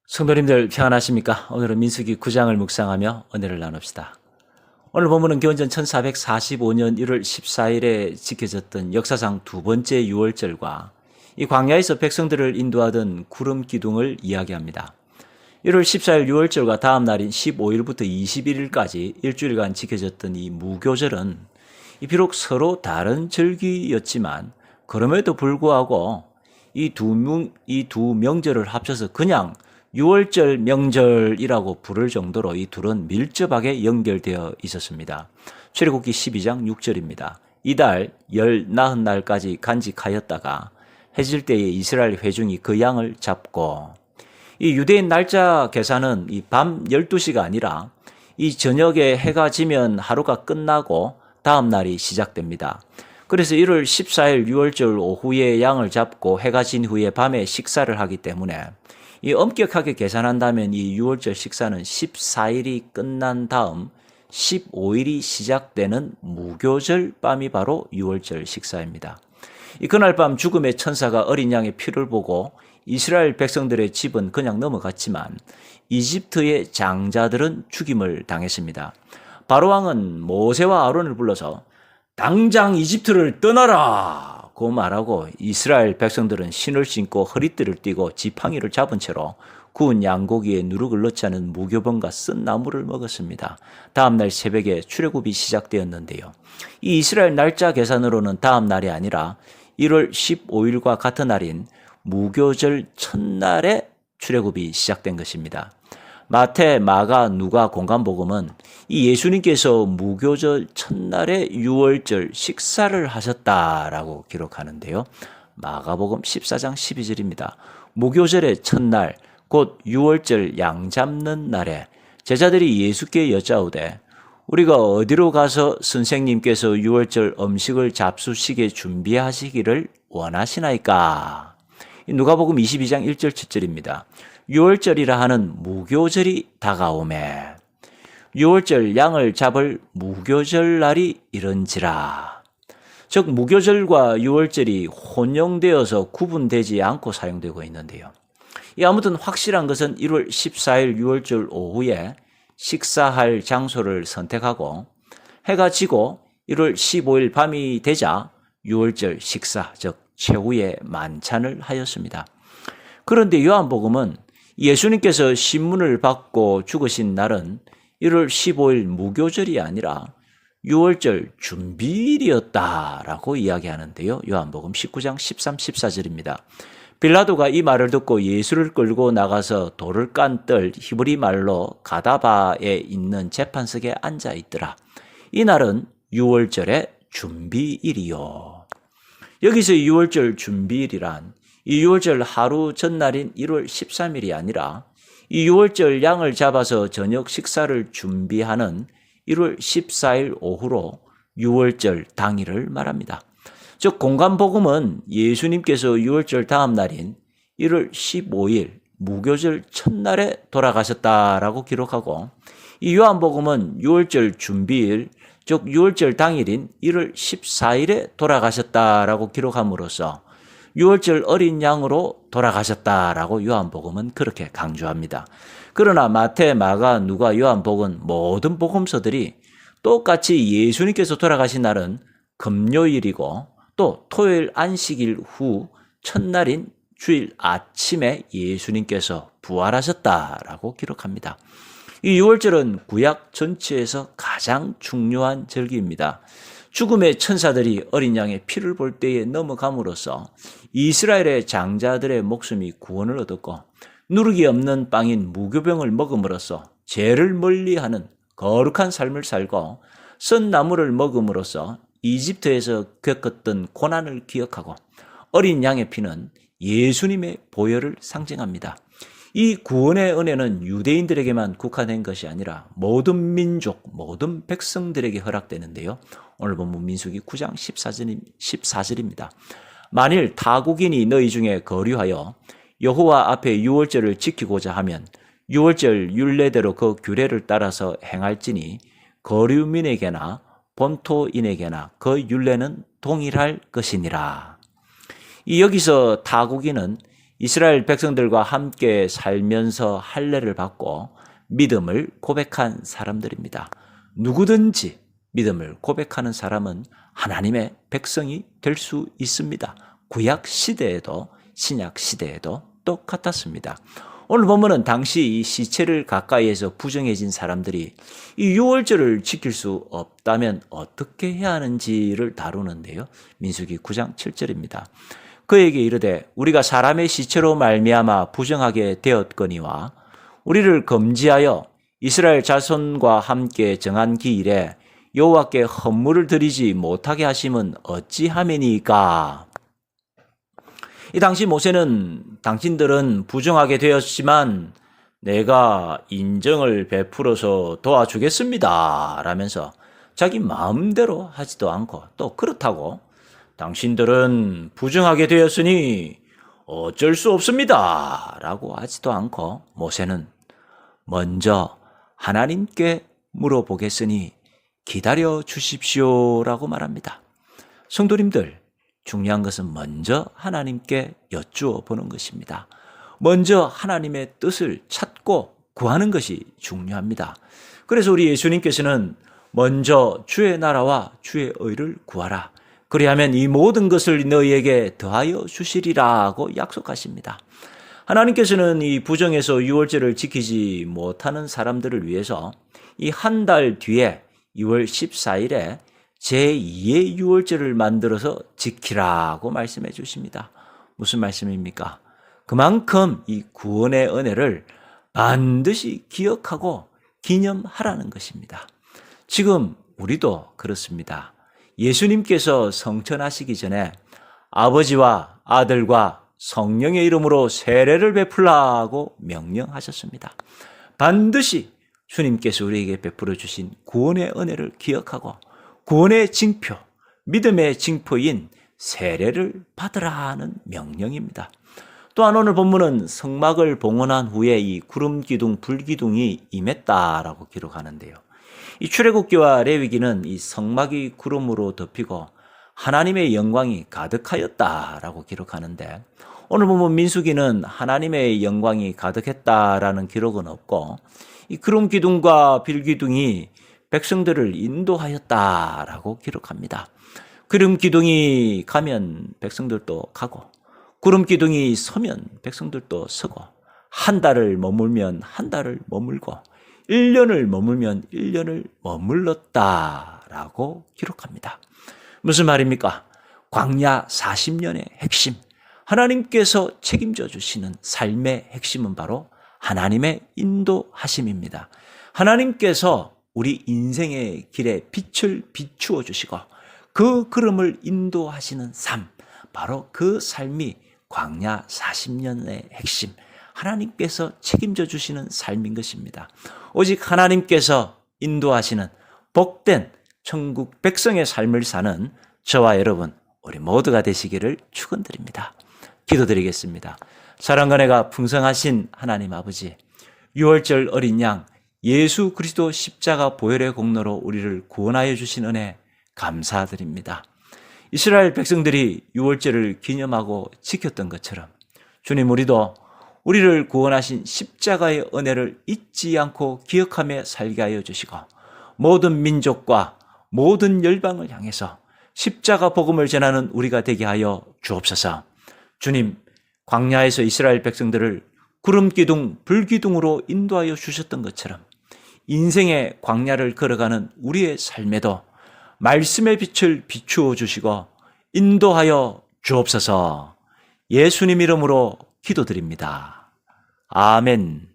성도님들 평안하십니까? 오늘은 민수기 9장을 묵상하며 은혜를 나눕시다. 오늘 본문은 기원전 1445년 1월 14일에 지켜졌던 역사상 두 번째 유월절과 이 광야에서 백성들을 인도하던 구름 기둥을 이야기합니다. 1월 14일 유월절과 다음 날인 15일부터 21일까지 일주일간 지켜졌던 이 무교절은 비록 서로 다른 절기였지만 그럼에도 불구하고 이 두 명절을 합쳐서 그냥 유월절 명절이라고 부를 정도로 이 둘은 밀접하게 연결되어 있었습니다. 출애굽기 12장 6절입니다. 이달 열 나흔 날까지 간직하였다가 해질 때에 이스라엘 회중이 그 양을 잡고, 이 유대인 날짜 계산은 이 밤 12시가 아니라 이 저녁에 해가 지면 하루가 끝나고 다음 날이 시작됩니다. 그래서 1월 14일 유월절 오후에 양을 잡고 해가 진 후에 밤에 식사를 하기 때문에 이 엄격하게 계산한다면 이 유월절 식사는 14일이 끝난 다음 15일이 시작되는 무교절 밤이 바로 유월절 식사입니다. 그날 밤 죽음의 천사가 어린 양의 피를 보고 이스라엘 백성들의 집은 그냥 넘어갔지만 이집트의 장자들은 죽임을 당했습니다. 바로왕은 모세와 아론을 불러서 당장 이집트를 떠나라! 고 말하고 이스라엘 백성들은 신을 신고 허리띠를 띠고 지팡이를 잡은 채로 구운 양고기에 누룩을 넣지 않은 무교병과 쓴 나물을 먹었습니다. 다음 날 새벽에 출애굽이 시작되었는데요. 이 이스라엘 날짜 계산으로는 다음 날이 아니라 1월 15일과 같은 날인 무교절 첫날에 출애굽이 시작된 것입니다. 마태, 마가, 누가, 공간복음은 이 예수님께서 무교절 첫날에 유월절 식사를 하셨다라고 기록하는데요. 마가복음 14장 12절입니다. 무교절의 첫날, 곧 유월절 양 잡는 날에 제자들이 예수께 여짜오되 우리가 어디로 가서 선생님께서 유월절 음식을 잡수시게 준비하시기를 원하시나이까? 누가복음 22장 1절 7절입니다. 유월절이라 하는 무교절이 다가오매 유월절 양을 잡을 무교절 날이 이른지라. 즉 무교절과 유월절이 혼용되어서 구분되지 않고 사용되고 있는데요. 아무튼 확실한 것은 1월 14일 유월절 오후에 식사할 장소를 선택하고 해가 지고 1월 15일 밤이 되자 유월절 식사, 즉 최후의 만찬을 하였습니다. 그런데 요한복음은 예수님께서 신문을 받고 죽으신 날은 1월 15일 무교절이 아니라 유월절 준비일이었다라고 이야기하는데요. 요한복음 19장 13, 14절입니다. 빌라도가 이 말을 듣고 예수를 끌고 나가서 돌을 깐 뜰 히브리 말로 가다바에 있는 재판석에 앉아 있더라. 이 날은 유월절의 준비일이요. 여기서 유월절 준비일이란 이 유월절 하루 전날인 1월 13일이 아니라 이 유월절 양을 잡아서 저녁 식사를 준비하는 1월 14일 오후로 유월절 당일을 말합니다. 즉 공간복음은 예수님께서 유월절 다음 날인 1월 15일 무교절 첫날에 돌아가셨다라고 기록하고 이 요한복음은 유월절 준비일, 즉 유월절 당일인 1월 14일에 돌아가셨다라고 기록함으로써 유월절 어린 양으로 돌아가셨다라고 요한복음은 그렇게 강조합니다. 그러나 마태, 마가, 누가, 요한복음 모든 복음서들이 똑같이 예수님께서 돌아가신 날은 금요일이고 또 토요일 안식일 후 첫날인 주일 아침에 예수님께서 부활하셨다라고 기록합니다. 이 유월절은 구약 전체에서 가장 중요한 절기입니다. 죽음의 천사들이 어린 양의 피를 볼 때에 넘어감으로써 이스라엘의 장자들의 목숨이 구원을 얻었고 누룩이 없는 빵인 무교병을 먹음으로써 죄를 멀리하는 거룩한 삶을 살고 썬 나물을 먹음으로써 이집트에서 겪었던 고난을 기억하고 어린 양의 피는 예수님의 보혈을 상징합니다. 이 구원의 은혜는 유대인들에게만 국한된 것이 아니라 모든 민족, 모든 백성들에게 허락되는데요. 오늘 본문 민수기 9장 14절입니다. 만일 타국인이 너희 중에 거류하여 여호와 앞에 유월절을 지키고자 하면 유월절 율례대로 그 규례를 따라서 행할지니 거류민에게나 본토인에게나 그 율례는 동일할 것이니라. 여기서 타국인은 이스라엘 백성들과 함께 살면서 할례를 받고 믿음을 고백한 사람들입니다. 누구든지 믿음을 고백하는 사람은 하나님의 백성이 될 수 있습니다. 구약 시대에도 신약 시대에도 똑같았습니다. 오늘 본문은 당시 이 시체를 가까이에서 부정해진 사람들이 이 유월절을 지킬 수 없다면 어떻게 해야 하는지를 다루는데요. 민수기 9장 7절입니다. 그에게 이르되 우리가 사람의 시체로 말미암아 부정하게 되었거니와 우리를 금지하여 이스라엘 자손과 함께 정한 기일에 여호와께 헌물을 드리지 못하게 하심은 어찌하매니까. 이 당시 모세는 당신들은 부정하게 되었지만 내가 인정을 베풀어서 도와주겠습니다 라면서 자기 마음대로 하지도 않고 또 그렇다고 당신들은 부정하게 되었으니 어쩔 수 없습니다 라고 하지도 않고 모세는 먼저 하나님께 물어보겠으니 기다려 주십시오라고 말합니다. 성도님들, 중요한 것은 먼저 하나님께 여쭈어 보는 것입니다. 먼저 하나님의 뜻을 찾고 구하는 것이 중요합니다. 그래서 우리 예수님께서는 먼저 주의 나라와 주의 의를 구하라. 그리하면 이 모든 것을 너희에게 더하여 주시리라고 약속하십니다. 하나님께서는 이 부정에서 유월절을 지키지 못하는 사람들을 위해서 이 한 달 뒤에 2월 14일에 제2의 유월절을 만들어서 지키라고 말씀해 주십니다. 무슨 말씀입니까? 그만큼 이 구원의 은혜를 반드시 기억하고 기념하라는 것입니다. 지금 우리도 그렇습니다. 예수님께서 성천하시기 전에 아버지와 아들과 성령의 이름으로 세례를 베풀라고 명령하셨습니다. 반드시 주님께서 우리에게 베풀어 주신 구원의 은혜를 기억하고 구원의 징표, 믿음의 징표인 세례를 받으라는 명령입니다. 또한 오늘 본문은 성막을 봉헌한 후에 이 구름 기둥, 불 기둥이 임했다라고 기록하는데요. 이 출애굽기와 레위기는 이 성막이 구름으로 덮이고 하나님의 영광이 가득하였다라고 기록하는데 오늘 보면 민수기는 하나님의 영광이 가득했다라는 기록은 없고 이 구름 기둥과 빌 기둥이 백성들을 인도하였다라고 기록합니다. 구름 기둥이 가면 백성들도 가고 구름 기둥이 서면 백성들도 서고 한 달을 머물면 한 달을 머물고 1년을 머물면 1년을 머물렀다라고 기록합니다. 무슨 말입니까? 광야 40년의 핵심, 하나님께서 책임져 주시는 삶의 핵심은 바로 하나님의 인도하심입니다. 하나님께서 우리 인생의 길에 빛을 비추어 주시고 그 걸음을 인도하시는 삶, 바로 그 삶이 광야 40년의 핵심, 하나님께서 책임져 주시는 삶인 것입니다. 오직 하나님께서 인도하시는 복된 천국 백성의 삶을 사는 저와 여러분, 우리 모두가 되시기를 축원드립니다. 기도드리겠습니다. 사랑과 은혜가 풍성하신 하나님 아버지, 유월절 어린 양 예수 그리스도 십자가 보혈의 공로로 우리를 구원하여 주신 은혜 감사드립니다. 이스라엘 백성들이 유월절을 기념하고 지켰던 것처럼 주님, 우리도 우리를 구원하신 십자가의 은혜를 잊지 않고 기억하며 살게 하여 주시고 모든 민족과 모든 열방을 향해서 십자가 복음을 전하는 우리가 되게 하여 주옵소서. 주님, 광야에서 이스라엘 백성들을 구름 기둥, 불 기둥으로 인도하여 주셨던 것처럼 인생의 광야를 걸어가는 우리의 삶에도 말씀의 빛을 비추어 주시고 인도하여 주옵소서. 예수님 이름으로 기도드립니다. 아멘.